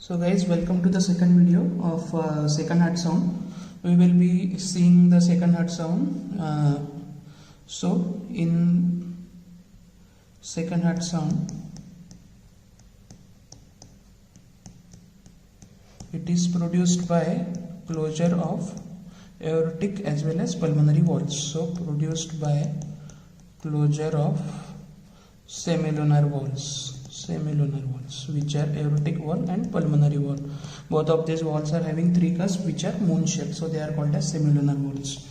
So guys, welcome to the second video of second heart sound. We will be seeing the second heart sound. So in second heart sound, it is produced by closure of aortic as well as pulmonary valves. So produced by closure of semilunar valves, which are aortic valve and pulmonary valve. Both of these valves are having three cusps which are moon shaped, so they are called as semilunar valves.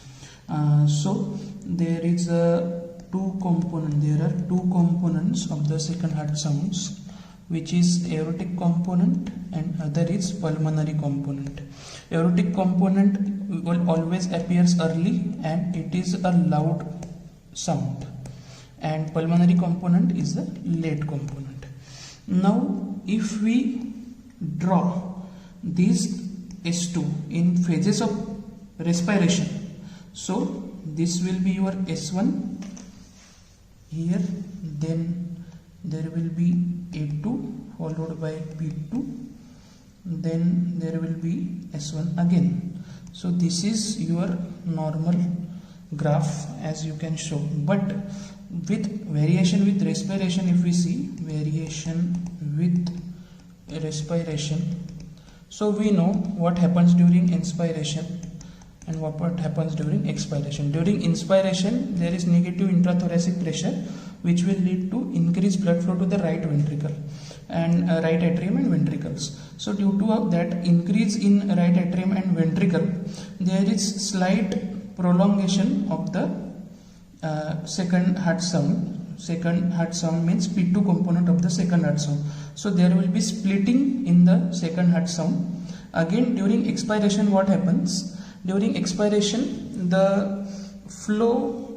So there is two components of the second heart sounds, which is aortic component and other is pulmonary component. Aortic component will always appears early and it is a loud sound, and pulmonary component is the late component. Now if we draw these S2 in phases of respiration, so this will be your S1 here, then there will be A2 followed by P2, then there will be S1 again. So this is your normal graph as you can show, but with variation with respiration, if we see variation with respiration, so we know what happens during inspiration and what happens during expiration. During inspiration there is negative intrathoracic pressure which will lead to increased blood flow to the right ventricle and right atrium and ventricles. So due to that increase in right atrium and ventricle, there is slight prolongation of the second heart sound. Second heart sound means P2 component of the second heart sound. So there will be splitting in the second heart sound. Again during expiration, what happens? During expiration the flow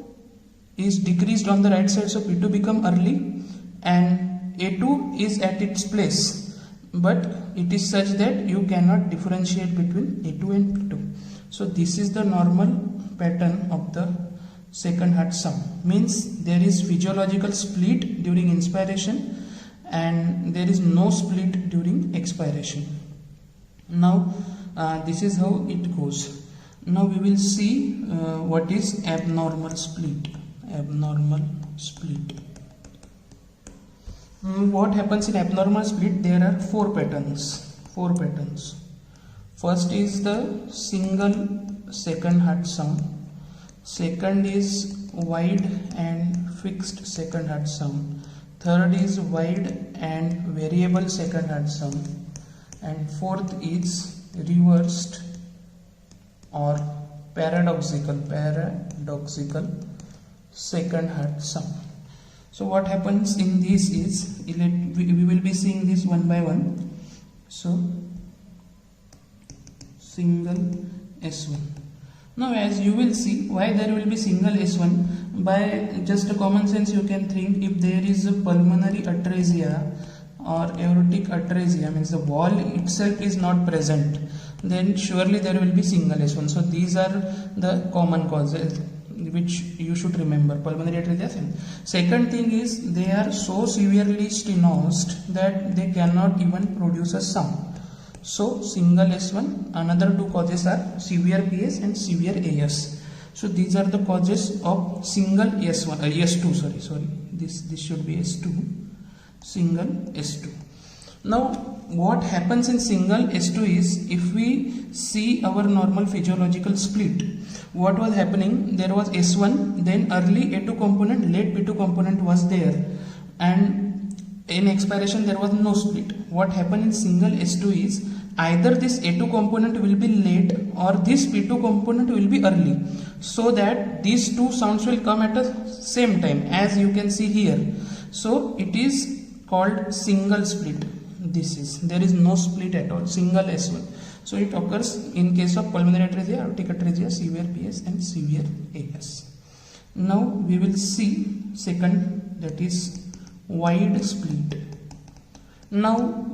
is decreased on the right side, so P2 become early and A2 is at its place, but it is such that you cannot differentiate between A2 and P2. So this is the normal pattern of the second heart sound, means there is physiological split during inspiration and there is no split during expiration. Now this is how it goes. Now we will see what is abnormal split. What happens in abnormal split? There are four patterns. First is the single second heart sound. Second is wide and fixed second heart sound. Third is wide and variable second heart sound. And fourth is reversed or paradoxical second heart sound. So what happens in this is, we will be seeing this one by one. So single S1. Now as you will see why there will be single S1, by just a common sense you can think, if there is a pulmonary atresia or aortic atresia, means the wall itself is not present, then surely there will be single S1. So these are the common causes which you should remember, pulmonary atresia. Second thing is they are so severely stenosed that they cannot even produce a sound. So single S1. Another two causes are severe PS and severe AS. So these are the causes of single S1, S2. Sorry. This should be S2. Single S2. Now what happens in single S2 is, if we see our normal physiological split, what was happening? There was S1, then early A2 component, late P2 component was there, and in expiration there was no split. What happened in single S2 is, either this A2 component will be late or this P2 component will be early, so that these two sounds will come at the same time, as you can see here. So it is called single split. There is no split at all, single S1. So it occurs in case of pulmonary atresia, aortic atresia, severe PS and severe AS. Now we will see second, that is wide split. Now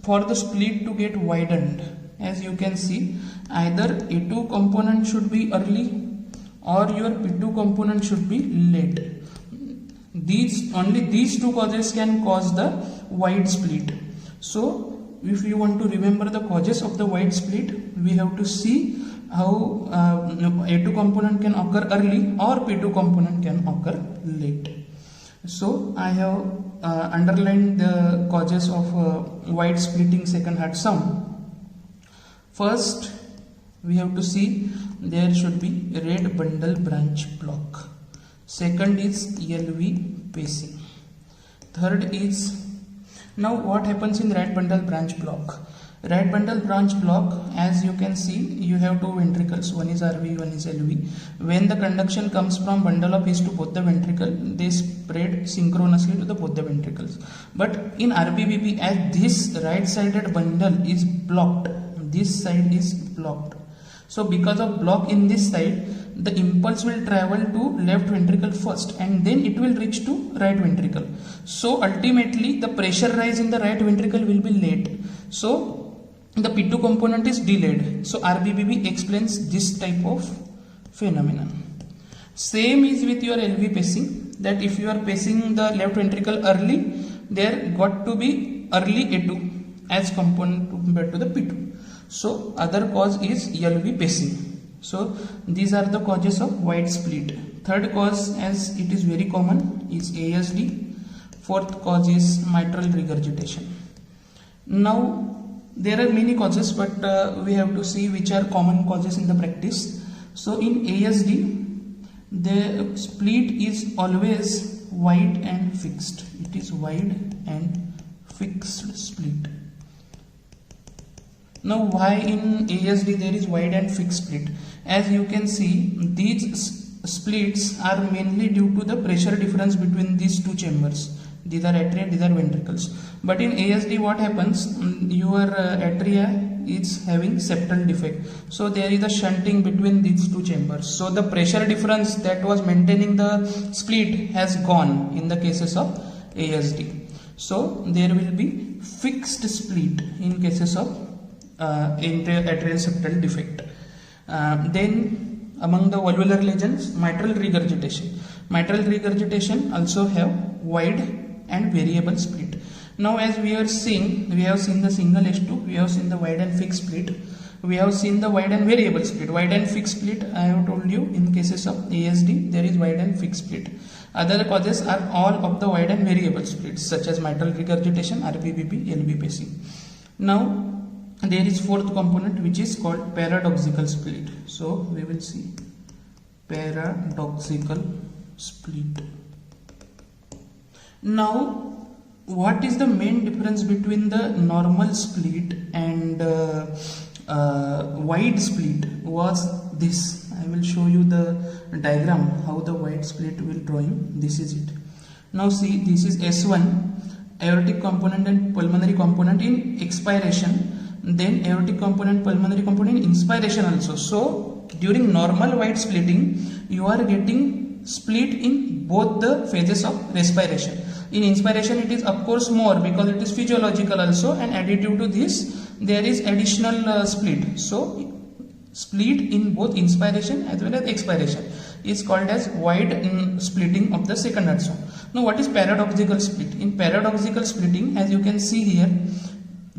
for the split to get widened, as you can see, either A2 component should be early or your P2 component should be late. Only these two causes can cause the wide split. So if you want to remember the causes of the wide split, we have to see how A2 component can occur early or P2 component can occur late. So I have underlined the causes of wide splitting second heart sound. First, we have to see there should be red bundle branch block. Second is LV pacing. Third is, now what happens in right bundle branch block? Right bundle branch block, as you can see, you have two ventricles, one is RV, one is LV. When the conduction comes from bundle of His to both the ventricle, they spread synchronously to the both the ventricles. But in RBBP, as this right sided bundle is blocked, this side is blocked. So because of block in this side, the impulse will travel to left ventricle first and then it will reach to right ventricle. So ultimately the pressure rise in the right ventricle will be late. So the P2 component is delayed. So RBBP explains this type of phenomenon. Same is with your LV pacing, that if you are pacing the left ventricle early, there got to be early A2 as component compared to the P2. So other cause is LV pacing. So these are the causes of wide split. Third cause, as it is very common, is ASD. Fourth cause is mitral regurgitation. Now there are many causes, but we have to see which are common causes in the practice. So in ASD, the split is always wide and fixed. It is wide and fixed split. Now why in ASD there is wide and fixed split? As you can see, these splits are mainly due to the pressure difference between these two chambers. These are atria, these are ventricles. But in ASD what happens? Your atria is having septal defect. So there is a shunting between these two chambers. So the pressure difference that was maintaining the split has gone in the cases of ASD. So there will be fixed split in cases of atrial septal defect. Then among the valvular lesions, mitral regurgitation. Mitral regurgitation also have wide and variable split. Now as we are seeing, we have seen the single H2, we have seen the wide and fixed split, we have seen the wide and variable split. Wide and fixed split, I have told you, in cases of ASD there is wide and fixed split. Other causes are all of the wide and variable splits such as mitral regurgitation, RBBP, LV pacing. Now there is fourth component which is called paradoxical split. So we will see paradoxical split. Now what is the main difference between the normal split and wide split was this. I will show you the diagram how the wide split will draw you. This is it. Now see, this is S1, aortic component and pulmonary component in expiration, then aortic component, pulmonary component in inspiration also. So during normal wide splitting, you are getting split in both the phases of respiration. In inspiration it is of course more because it is physiological also, and additive to this there is additional split. So split in both inspiration as well as expiration is called as wide splitting of the second heart sound. Now what is paradoxical split? In paradoxical splitting, as you can see here,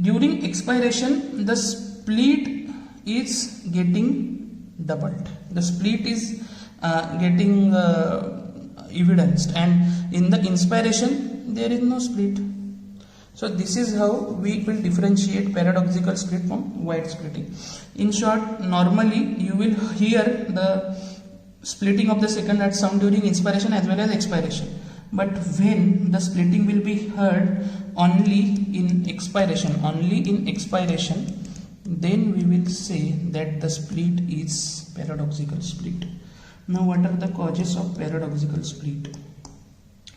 during expiration the split is getting doubled. The split is getting evidenced, and in the inspiration there is no split. So this is how we will differentiate paradoxical split from wide splitting. In short, normally you will hear the splitting of the second heart sound during inspiration as well as expiration. But when the splitting will be heard only in expiration, then we will say that the split is paradoxical split. Now what are the causes of paradoxical split?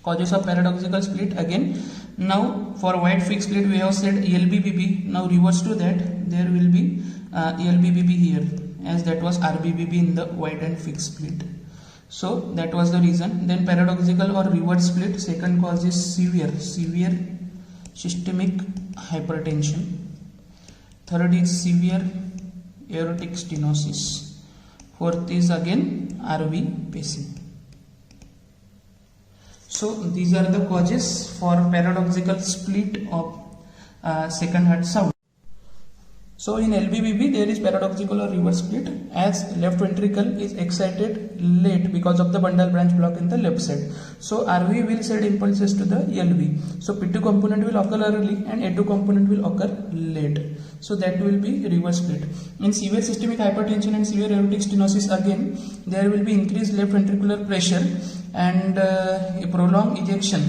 Causes of paradoxical split, again, now for wide fixed split we have said LBBB. Now reverse to that, there will be LBBB here, as that was RBBB in the wide and fixed split. So that was the reason. Then paradoxical or reverse split, second cause is severe systemic hypertension. Third is severe aortic stenosis. Fourth is again RV pacing. So these are the causes for paradoxical split of second heart sound. So in LVBB there is paradoxical or reverse split, as left ventricle is excited late because of the bundle branch block in the left side. So RV will send impulses to the LV. So P2 component will occur early and A2 component will occur late. So that will be reverse split. In severe systemic hypertension and severe aortic stenosis, again there will be increased left ventricular pressure and a prolonged ejection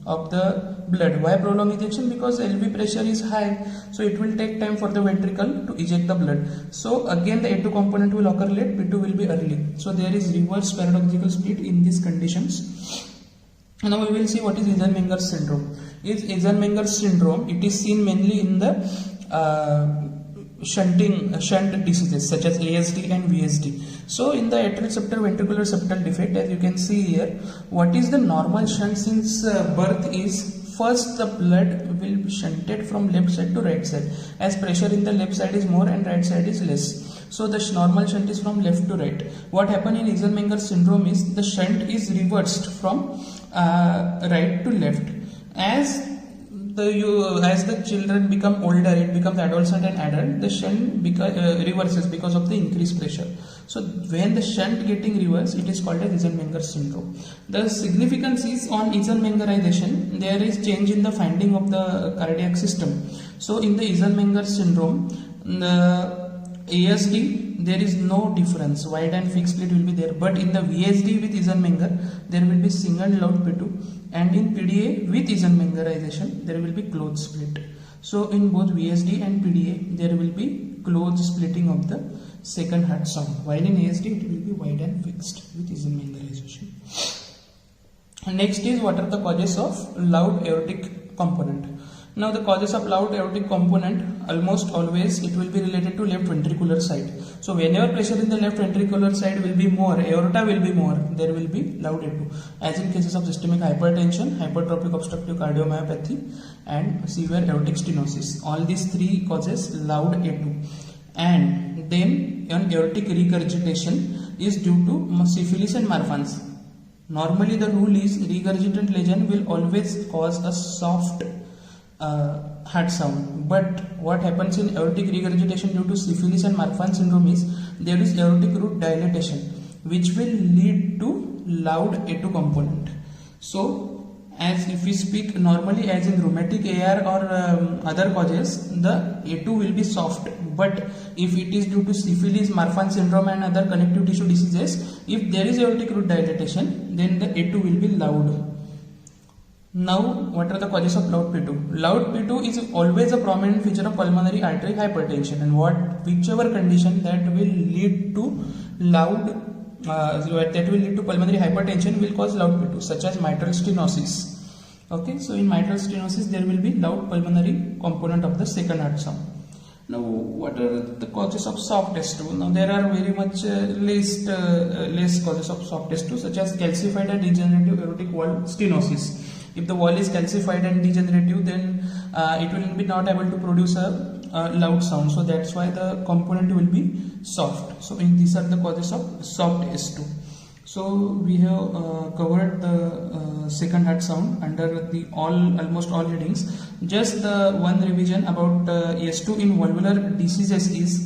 of the blood. Why prolonged ejection? Because LV pressure is high, so it will take time for the ventricle to eject the blood. So again the A2 component will occur late, P2 will be early. So there is reverse paradoxical split in these conditions. Now we will see what is Eisenmenger syndrome. Is Eisenmenger syndrome, it is seen mainly in the shunt diseases such as ASD and VSD. So in the atrioceptor ventricular septal defect, as you can see here, what is the normal shunt since birth is, first the blood will be shunted from left side to right side, as pressure in the left side is more and right side is less. So the normal shunt is from left to right. What happened in Eisenmenger syndrome is the shunt is reversed from right to left. As the children become older, it becomes adolescent and adult, the shunt reverses because of the increased pressure. So when the shunt getting reversed, it is called as Eisenmenger syndrome. The significance is on Eisenmengerization, there is change in the finding of the cardiac system. So in the Eisenmenger syndrome, the ASD, there is no difference, wide and fixed split will be there, but in the VSD with Eisenmenger, there will be single loud P2, and in PDA with Eisenmengerization, there will be closed split. So in both VSD and PDA, there will be closed splitting of the second heart sound, while in ASD it will be wide and fixed with Eisenmengerization. Next is, what are the causes of loud aortic component? Now the causes of loud aortic component, almost always it will be related to left ventricular side. So whenever pressure in the left ventricular side will be more, aorta will be more, there will be loud A2, as in cases of systemic hypertension, hypertrophic obstructive cardiomyopathy and severe aortic stenosis. All these three causes loud A2. And then an aortic regurgitation is due to syphilis and Marfan's. Normally the rule is regurgitant lesion will always cause a soft heart sound, but what happens in aortic regurgitation due to syphilis and Marfan syndrome is there is aortic root dilatation, which will lead to loud A2 component. So as if we speak normally, as in rheumatic AR or other causes, the A2 will be soft, but if it is due to syphilis, Marfan syndrome and other connective tissue diseases, if there is aortic root dilatation, then the A2 will be loud. Now, what are the causes of loud P2? Loud P2 is always a prominent feature of pulmonary artery hypertension, and whichever condition that will lead to pulmonary hypertension will cause loud P2, such as mitral stenosis. Okay, so in mitral stenosis there will be loud pulmonary component of the second heart sound. Now, what are the causes of soft S2? Now, there are very much less causes of soft S2, such as calcified and degenerative aortic wall stenosis. If the wall is calcified and degenerative, then it will be not able to produce a loud sound. So that's why the component will be soft. So these are the causes of soft S2. So we have covered the second heart sound under the almost all headings. Just one revision about S2 in valvular diseases is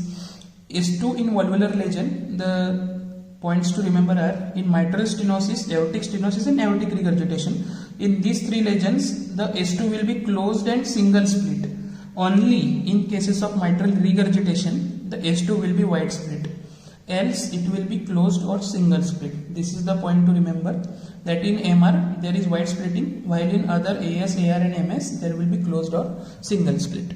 S2 in valvular lesion. The points to remember are in mitral stenosis, aortic stenosis and aortic regurgitation. In these three lesions, the S2 will be closed and single split. Only in cases of mitral regurgitation, the S2 will be wide split. Else it will be closed or single split. This is the point to remember, that in MR there is wide splitting, while in other AS, AR and MS there will be closed or single split.